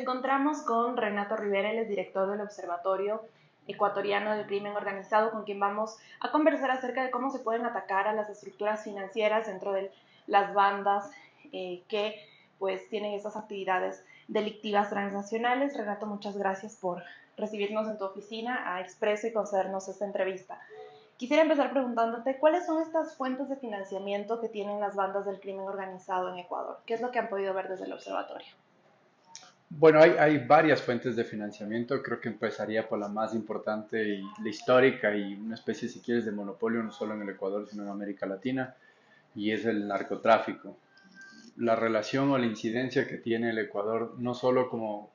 encontramos con Renato Rivera, él es director del Observatorio Ecuatoriano del Crimen Organizado, con quien vamos a conversar acerca de cómo se pueden atacar a las estructuras financieras dentro de las bandas que pues tienen estas actividades delictivas transnacionales. Renato, muchas gracias por recibirnos en tu oficina a Expreso y concedernos esta entrevista. Quisiera empezar preguntándote cuáles son estas fuentes de financiamiento que tienen las bandas del crimen organizado en Ecuador. ¿Qué es lo que han podido ver desde el observatorio? Bueno, hay varias fuentes de financiamiento. Creo que empezaría por la más importante y la histórica y una especie, si quieres, de monopolio no solo en el Ecuador, sino en América Latina, y es el narcotráfico. La relación o la incidencia que tiene el Ecuador, no solo como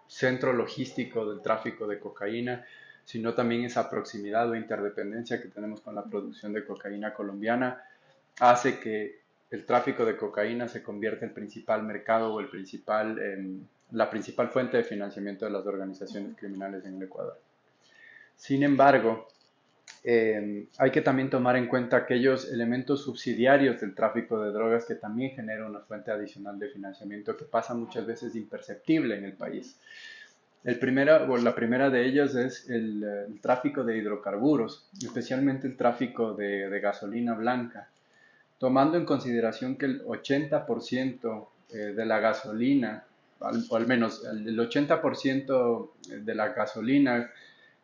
centro logístico del tráfico de cocaína, sino también esa proximidad o interdependencia que tenemos con la producción de cocaína colombiana, hace que el tráfico de cocaína se convierta en el principal mercado o la principal fuente de financiamiento de las organizaciones criminales en el Ecuador. Sin embargo, hay que también tomar en cuenta aquellos elementos subsidiarios del tráfico de drogas que también generan una fuente adicional de financiamiento que pasa muchas veces imperceptible en el país. La primera de ellas es el tráfico de hidrocarburos, especialmente el tráfico de gasolina blanca, tomando en consideración que el 80% de la gasolina, o al menos el 80% de la gasolina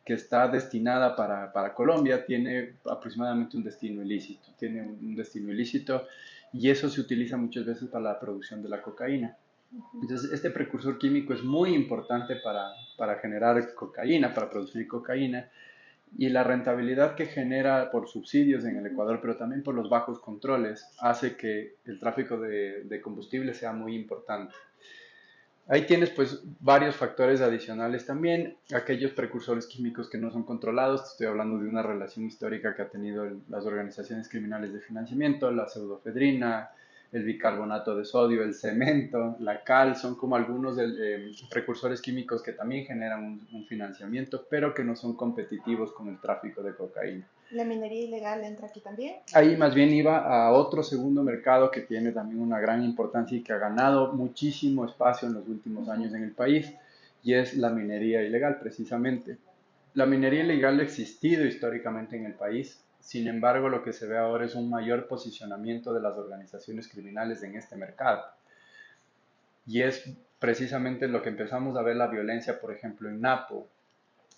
que está destinada para Colombia tiene aproximadamente un destino ilícito, y eso se utiliza muchas veces para la producción de la cocaína. Entonces, este precursor químico es muy importante para generar cocaína, para producir cocaína, y la rentabilidad que genera por subsidios en el Ecuador, pero también por los bajos controles, hace que el tráfico de combustible sea muy importante. Ahí tienes pues varios factores adicionales también, aquellos precursores químicos que no son controlados. Te estoy hablando de una relación histórica que ha tenido las organizaciones criminales de financiamiento, la pseudofedrina, el bicarbonato de sodio, el cemento, la cal, son como algunos precursores químicos que también generan un financiamiento, pero que no son competitivos con el tráfico de cocaína. ¿La minería ilegal entra aquí también? Ahí más bien iba a otro segundo mercado que tiene también una gran importancia y que ha ganado muchísimo espacio en los últimos años en el país, y es la minería ilegal precisamente. La minería ilegal ha existido históricamente en el país. Sin embargo, lo que se ve ahora es un mayor posicionamiento de las organizaciones criminales en este mercado. Y es precisamente lo que empezamos a ver la violencia, por ejemplo, en Napo,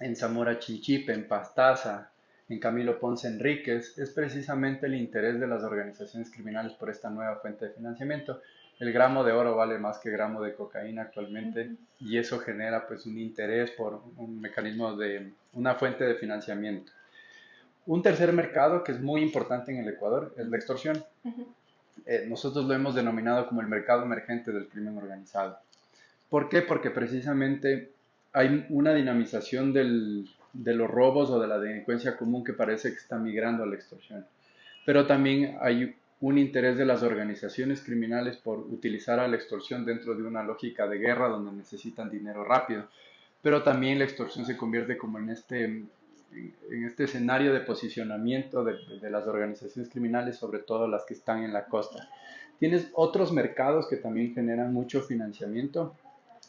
en Zamora Chinchipe, en Pastaza, en Camilo Ponce Enríquez, es precisamente el interés de las organizaciones criminales por esta nueva fuente de financiamiento. El gramo de oro vale más que gramo de cocaína actualmente, y eso genera pues un interés por un mecanismo de una fuente de financiamiento. Un tercer mercado que es muy importante en el Ecuador es la extorsión. Nosotros lo hemos denominado como el mercado emergente del crimen organizado. ¿Por qué? Porque precisamente hay una dinamización de los robos o de la delincuencia común que parece que está migrando a la extorsión. Pero también hay un interés de las organizaciones criminales por utilizar a la extorsión dentro de una lógica de guerra donde necesitan dinero rápido. Pero también la extorsión se convierte como en este escenario de posicionamiento de las organizaciones criminales, sobre todo las que están en la costa. Tienes otros mercados que también generan mucho financiamiento,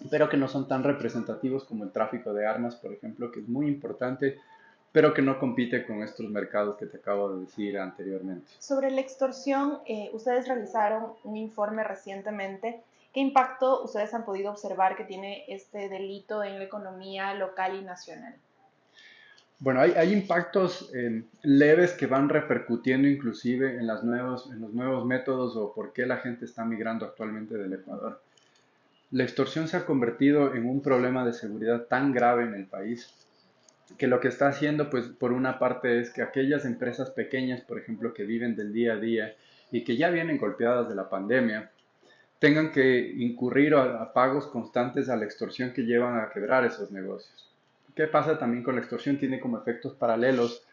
pero que no son tan representativos como el tráfico de armas, por ejemplo, que es muy importante, pero que no compite con estos mercados que te acabo de decir anteriormente. Sobre la extorsión, ustedes realizaron un informe recientemente. ¿Qué impacto ustedes han podido observar que tiene este delito en la economía local y nacional? Bueno, hay impactos leves que van repercutiendo inclusive en los nuevos métodos o por qué la gente está migrando actualmente del Ecuador. La extorsión se ha convertido en un problema de seguridad tan grave en el país que lo que está haciendo, pues por una parte es que aquellas empresas pequeñas, por ejemplo, que viven del día a día y que ya vienen golpeadas de la pandemia, tengan que incurrir a pagos constantes a la extorsión que llevan a quebrar esos negocios. ¿Qué pasa también con la extorsión? Tiene como efectos paralelos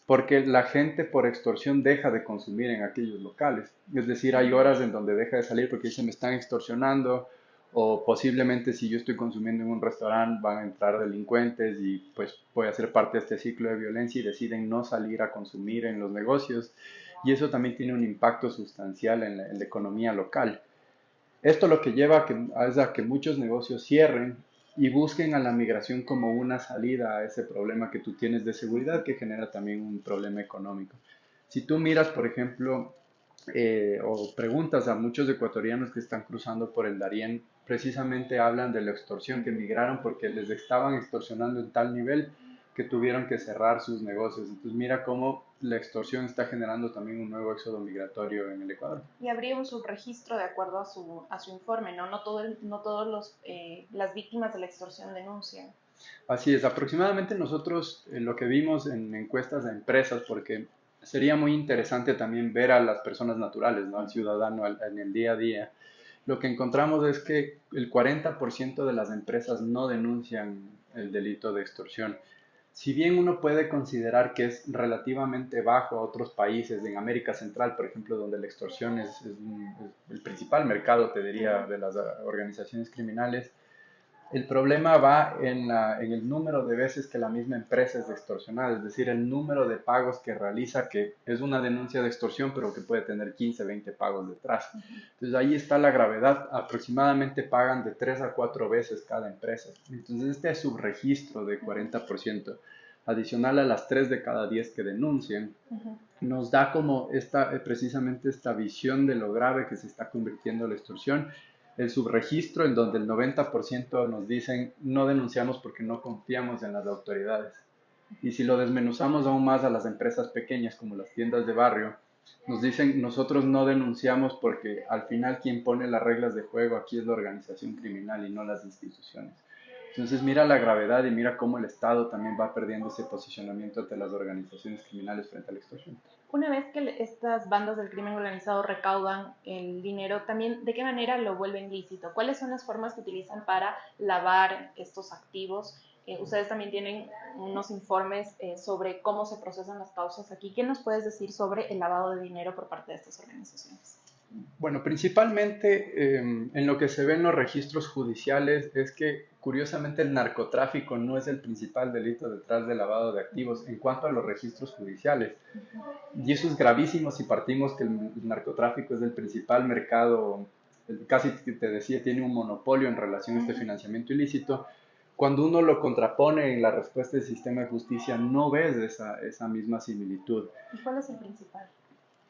porque la gente por extorsión deja de consumir en aquellos locales. Es decir, hay horas en donde deja de salir porque dicen me están extorsionando, o posiblemente si yo estoy consumiendo en un restaurante van a entrar delincuentes y pues voy a ser parte de este ciclo de violencia y deciden no salir a consumir en los negocios, y eso también tiene un impacto sustancial en la economía local. Esto lo que lleva es a que muchos negocios cierren y busquen a la migración como una salida a ese problema que tú tienes de seguridad que genera también un problema económico. Si tú miras, por ejemplo, o preguntas a muchos ecuatorianos que están cruzando por el Darién, precisamente hablan de la extorsión, que emigraron porque les estaban extorsionando en tal nivel que tuvieron que cerrar sus negocios. Entonces mira cómo la extorsión está generando también un nuevo éxodo migratorio en el Ecuador. Y habría un subregistro de acuerdo a su informe, ¿no? No todos las víctimas de la extorsión denuncian. Así es, aproximadamente nosotros lo que vimos en encuestas de empresas, porque sería muy interesante también ver a las personas naturales, ¿no? Al ciudadano en el día a día. Lo que encontramos es que el 40% de las empresas no denuncian el delito de extorsión. Si bien uno puede considerar que es relativamente bajo a otros países en América Central, por ejemplo, donde la extorsión es el principal mercado, te diría, de las organizaciones criminales, el problema va en el número de veces que la misma empresa es extorsionada, es decir, el número de pagos que realiza, que es una denuncia de extorsión, pero que puede tener 15, 20 pagos detrás. Entonces ahí está la gravedad, aproximadamente pagan de 3 a 4 veces cada empresa. Entonces este subregistro de 40%, adicional a las 3 de cada 10 que denuncian, nos da como precisamente esta visión de lo grave que se está convirtiendo la extorsión, el subregistro en donde el 90% nos dicen no denunciamos porque no confiamos en las autoridades. Y si lo desmenuzamos aún más a las empresas pequeñas como las tiendas de barrio, nos dicen nosotros no denunciamos porque al final quien pone las reglas de juego aquí es la organización criminal y no las instituciones. Entonces mira la gravedad y mira cómo el Estado también va perdiendo ese posicionamiento ante las organizaciones criminales frente a la extorsión. Una vez que estas bandas del crimen organizado recaudan el dinero, también, ¿de qué manera lo vuelven lícito? ¿Cuáles son las formas que utilizan para lavar estos activos? Ustedes también tienen unos informes sobre cómo se procesan las causas aquí. ¿Qué nos puedes decir sobre el lavado de dinero por parte de estas organizaciones? Bueno, principalmente en lo que se ve en los registros judiciales es que curiosamente el narcotráfico no es el principal delito detrás del lavado de activos en cuanto a los registros judiciales. Y eso es gravísimo si partimos que el narcotráfico es el principal mercado, casi te decía, tiene un monopolio en relación a este financiamiento ilícito. Cuando uno lo contrapone en la respuesta del sistema de justicia, no ves esa misma similitud. ¿Y cuál es el principal?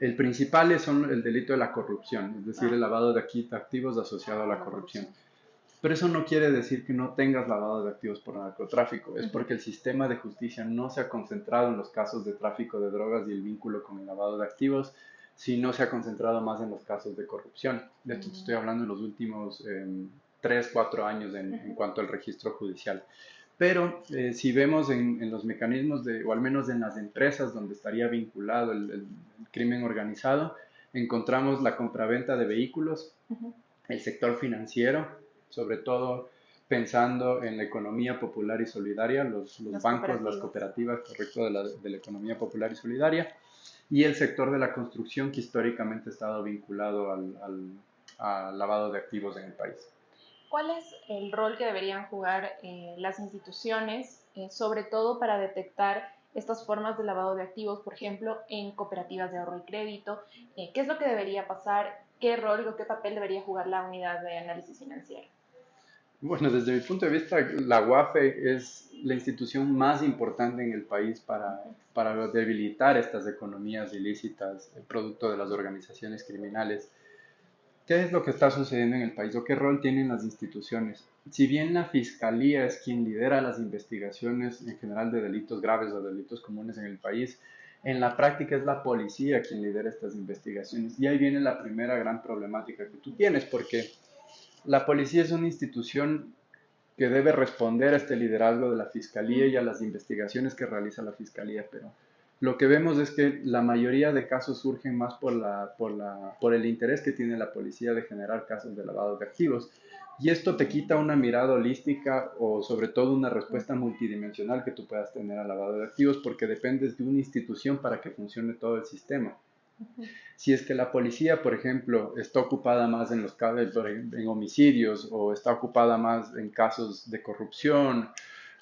El principal es el delito de la corrupción, es decir, el Ah, lavado de activos asociado a a la la corrupción. corrupción. Pero eso no quiere decir que no tengas lavado de activos por narcotráfico, es Ujú. porque el sistema de justicia no se ha concentrado en los casos de tráfico de drogas y el vínculo con el lavado de activos, sino se ha concentrado más en los casos de corrupción. De esto te estoy hablando en los últimos 3, 4 años en cuanto al registro judicial. Pero si vemos en los mecanismos o al menos en las empresas donde estaría vinculado el crimen organizado, encontramos la compraventa de vehículos, Ujú. el sector financiero, sobre todo pensando en la economía popular y solidaria, los Las bancos, las cooperativas. cooperativas, correcto, de la economía popular y solidaria, y el sector de la construcción que históricamente ha estado vinculado al lavado de activos en el país. ¿Cuál es el rol que deberían jugar las instituciones, sobre todo para detectar estas formas de lavado de activos, por ejemplo, en cooperativas de ahorro y crédito? ¿Qué es lo que debería pasar? ¿Qué rol o qué papel debería jugar la unidad de análisis financiero? Bueno, desde mi punto de vista, la UAFE es la institución más importante en el país para debilitar estas economías ilícitas, el producto de las organizaciones criminales. ¿Qué es lo que está sucediendo en el país o qué rol tienen las instituciones? Si bien la Fiscalía es quien lidera las investigaciones en general de delitos graves o delitos comunes en el país, en la práctica es la policía quien lidera estas investigaciones. Y ahí viene la primera gran problemática que tú tienes, porque la policía es una institución que debe responder a este liderazgo de la Fiscalía y a las investigaciones que realiza la Fiscalía, pero lo que vemos es que la mayoría de casos surgen más por el interés que tiene la policía de generar casos de lavado de activos. Y esto te quita una mirada holística o sobre todo una respuesta multidimensional que tú puedas tener al lavado de activos porque dependes de una institución para que funcione todo el sistema. Si es que la policía, por ejemplo, está ocupada más en los en homicidios o está ocupada más en casos de corrupción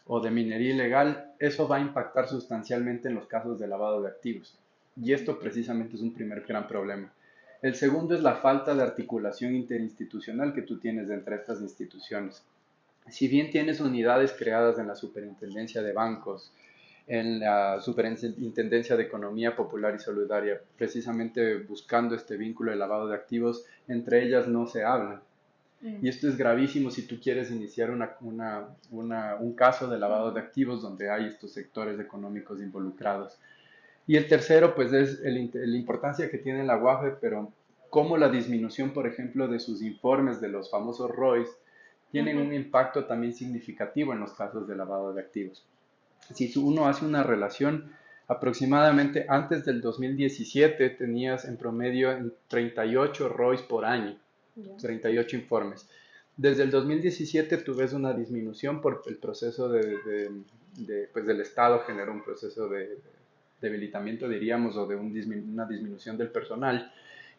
o de minería ilegal, eso va a impactar sustancialmente en los casos de lavado de activos. Y esto precisamente es un primer gran problema. El segundo es la falta de articulación interinstitucional que tú tienes entre estas instituciones. Si bien tienes unidades creadas en la Superintendencia de Bancos, en la Superintendencia de Economía Popular y Solidaria, precisamente buscando este vínculo de lavado de activos, entre ellas no se hablan. Y esto es gravísimo si tú quieres iniciar un caso de lavado de activos donde hay estos sectores económicos involucrados. Y el tercero, pues, es la importancia que tiene la UAFE, pero cómo la disminución, por ejemplo, de sus informes de los famosos ROIs tienen un impacto también significativo en los casos de lavado de activos. Si uno hace una relación, aproximadamente antes del 2017 tenías en promedio 38 ROIs por año, 38 informes. Desde el 2017 tú ves una disminución por el proceso pues del Estado generó un proceso de debilitamiento, diríamos, o de una disminución del personal.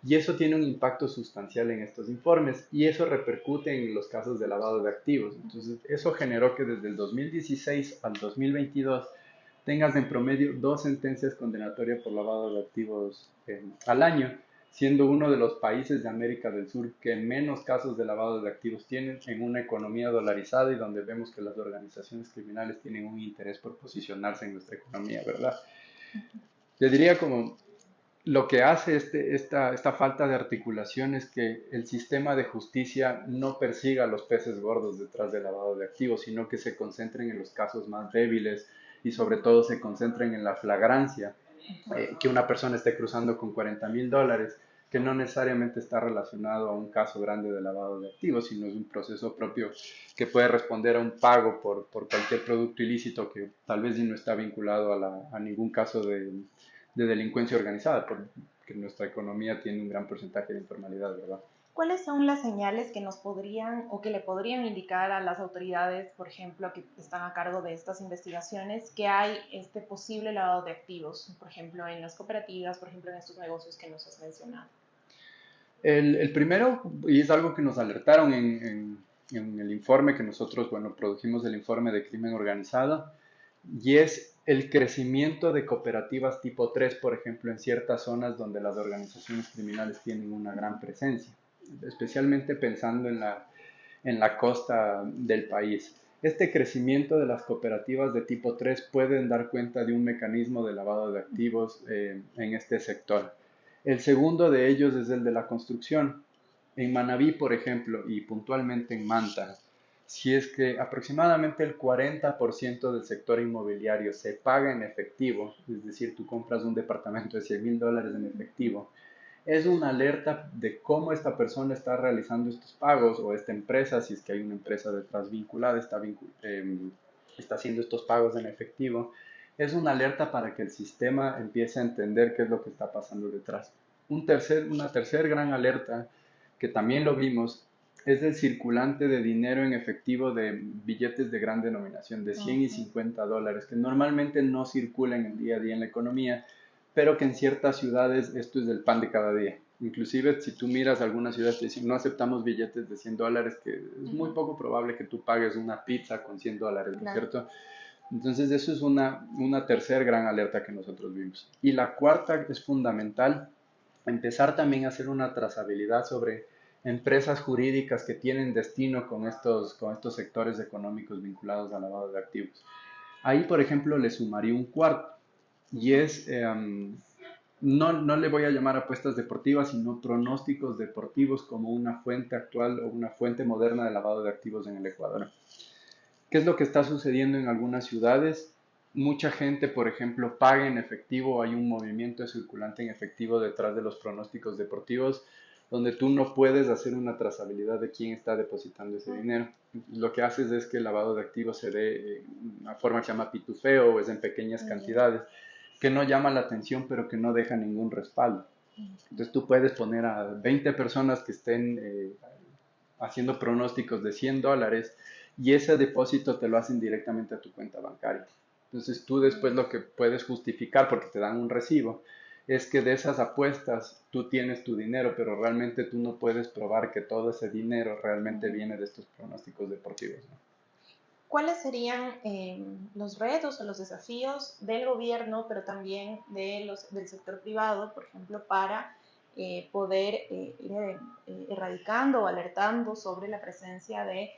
Y eso tiene un impacto sustancial en estos informes y eso repercute en los casos de lavado de activos. Entonces, eso generó que desde el 2016 al 2022 tengas en promedio 2 sentencias condenatorias por lavado de activos al año, siendo uno de los países de América del Sur que menos casos de lavado de activos tienen en una economía dolarizada y donde vemos que las organizaciones criminales tienen un interés por posicionarse en nuestra economía, ¿verdad? Yo diría como lo que hace esta falta de articulación es que el sistema de justicia no persiga a los peces gordos detrás del lavado de activos, sino que se concentren en los casos más débiles y sobre todo se concentren en la flagrancia, que una persona esté cruzando con $40,000, que no necesariamente está relacionado a un caso grande de lavado de activos, sino es un proceso propio que puede responder a un pago por cualquier producto ilícito que tal vez no está vinculado a ningún caso de delincuencia organizada, porque nuestra economía tiene un gran porcentaje de informalidad, ¿verdad? ¿Cuáles son las señales que nos podrían o que le podrían indicar a las autoridades, por ejemplo, que están a cargo de estas investigaciones, que hay este posible lavado de activos, por ejemplo, en las cooperativas, por ejemplo, en estos negocios que nos has mencionado? El primero, y es algo que nos alertaron en el informe que nosotros, bueno, produjimos el informe de crimen organizado, y es el crecimiento de cooperativas tipo 3, por ejemplo, en ciertas zonas donde las organizaciones criminales tienen una gran presencia, especialmente pensando en la costa del país. Este crecimiento de las cooperativas de tipo 3 pueden dar cuenta de un mecanismo de lavado de activos en este sector. El segundo de ellos es el de la construcción. En Manabí, por ejemplo, y puntualmente en Manta, si es que aproximadamente el 40% del sector inmobiliario se paga en efectivo, es decir, tú compras un departamento de $100,000 en efectivo, es una alerta de cómo esta persona está realizando estos pagos o esta empresa, si es que hay una empresa detrás vinculada, está haciendo estos pagos en efectivo. Es una alerta para que el sistema empiece a entender qué es lo que está pasando detrás. Una tercera gran alerta, que también lo vimos, es el circulante de dinero en efectivo de billetes de gran denominación, de 100 y $50, que normalmente no circulan en el día a día en la economía, pero que en ciertas ciudades esto es el pan de cada día. Inclusive si tú miras algunas ciudades te dicen no aceptamos billetes de $100, que es muy poco probable que tú pagues una pizza con $100, ¿no es cierto? Entonces eso es una tercera gran alerta que nosotros vimos. Y la cuarta es fundamental, empezar también a hacer una trazabilidad sobre empresas jurídicas que tienen destino con estos sectores económicos vinculados al lavado de activos. Ahí, por ejemplo, le sumaría un cuarto, y es, no le voy a llamar apuestas deportivas, sino pronósticos deportivos como una fuente actual o una fuente moderna de lavado de activos en el Ecuador. ¿Qué es lo que está sucediendo en algunas ciudades? Mucha gente, por ejemplo, paga en efectivo, hay un movimiento circulante en efectivo detrás de los pronósticos deportivos, donde tú no puedes hacer una trazabilidad de quién está depositando ese dinero. Lo que haces es que el lavado de activos se dé en una forma que se llama pitufeo, o es en pequeñas cantidades, que no llama la atención, pero que no deja ningún respaldo. Entonces tú puedes poner a 20 personas que estén haciendo pronósticos de $100, y ese depósito te lo hacen directamente a tu cuenta bancaria. Entonces tú después lo que puedes justificar, porque te dan un recibo, es que de esas apuestas tú tienes tu dinero, pero realmente tú no puedes probar que todo ese dinero realmente viene de estos pronósticos deportivos, ¿no? ¿Cuáles serían los retos o los desafíos del gobierno, pero también del sector privado, por ejemplo, para poder ir erradicando o alertando sobre la presencia de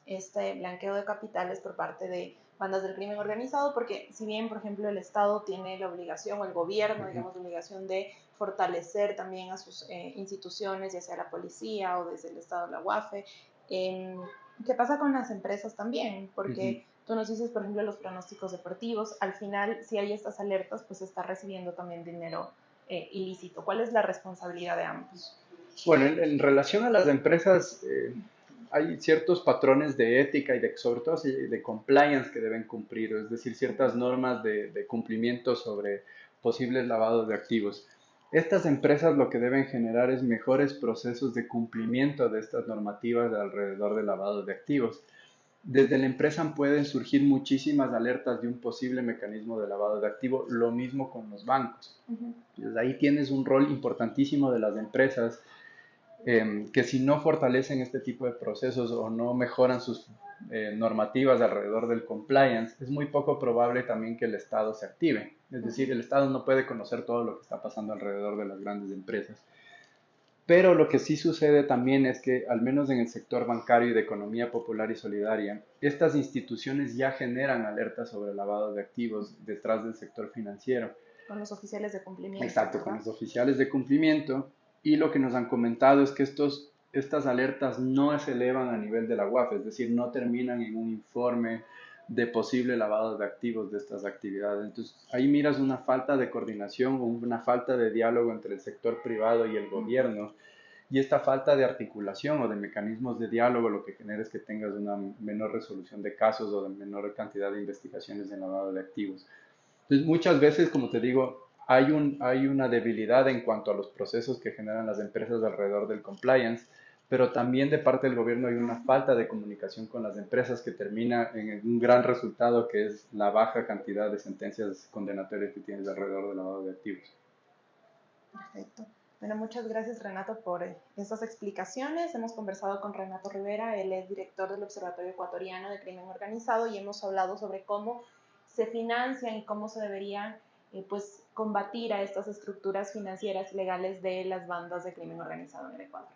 este blanqueo de capitales por parte de bandas del crimen organizado, porque si bien, por ejemplo, el Estado tiene la obligación, o el gobierno, digamos, la obligación de fortalecer también a sus instituciones, ya sea la policía o desde el Estado la UAFE, ¿qué pasa con las empresas también? Porque tú nos dices, por ejemplo, los pronósticos deportivos, al final, si hay estas alertas, pues se está recibiendo también dinero ilícito. ¿Cuál es la responsabilidad de ambos? Bueno, en relación a las empresas, hay ciertos patrones de ética y sobre todo de compliance que deben cumplir, es decir, ciertas normas de cumplimiento sobre posibles lavados de activos. Estas empresas lo que deben generar es mejores procesos de cumplimiento de estas normativas de alrededor del lavado de activos. Desde la empresa pueden surgir muchísimas alertas de un posible mecanismo de lavado de activos, lo mismo con los bancos. Desde ahí tienes un rol importantísimo de las empresas que si no fortalecen este tipo de procesos o no mejoran sus normativas alrededor del compliance, es muy poco probable también que el Estado se active. Es decir, el Estado no puede conocer todo lo que está pasando alrededor de las grandes empresas. Pero lo que sí sucede también es que, al menos en el sector bancario y de economía popular y solidaria, estas instituciones ya generan alertas sobre el lavado de activos detrás del sector financiero. Con los oficiales de cumplimiento, Exacto, con ¿verdad? los oficiales de cumplimiento. Y lo que nos han comentado es que estas alertas no se elevan a nivel de la UAF, es decir, no terminan en un informe de posible lavado de activos de estas actividades. Entonces, ahí miras una falta de coordinación o una falta de diálogo entre el sector privado y el gobierno. Y esta falta de articulación o de mecanismos de diálogo lo que genera es que tengas una menor resolución de casos o de menor cantidad de investigaciones de lavado de activos. Entonces, muchas veces, como te digo, hay una debilidad en cuanto a los procesos que generan las empresas alrededor del compliance, pero también de parte del gobierno hay una falta de comunicación con las empresas que termina en un gran resultado que es la baja cantidad de sentencias condenatorias que tienes alrededor del lavado de activos. Perfecto. Bueno, muchas gracias Renato por estas explicaciones. Hemos conversado con Renato Rivera, él es director del Observatorio Ecuatoriano de Crimen Organizado y hemos hablado sobre cómo se financian y cómo se deberían pues combatir a estas estructuras financieras legales de las bandas de crimen organizado en el Ecuador.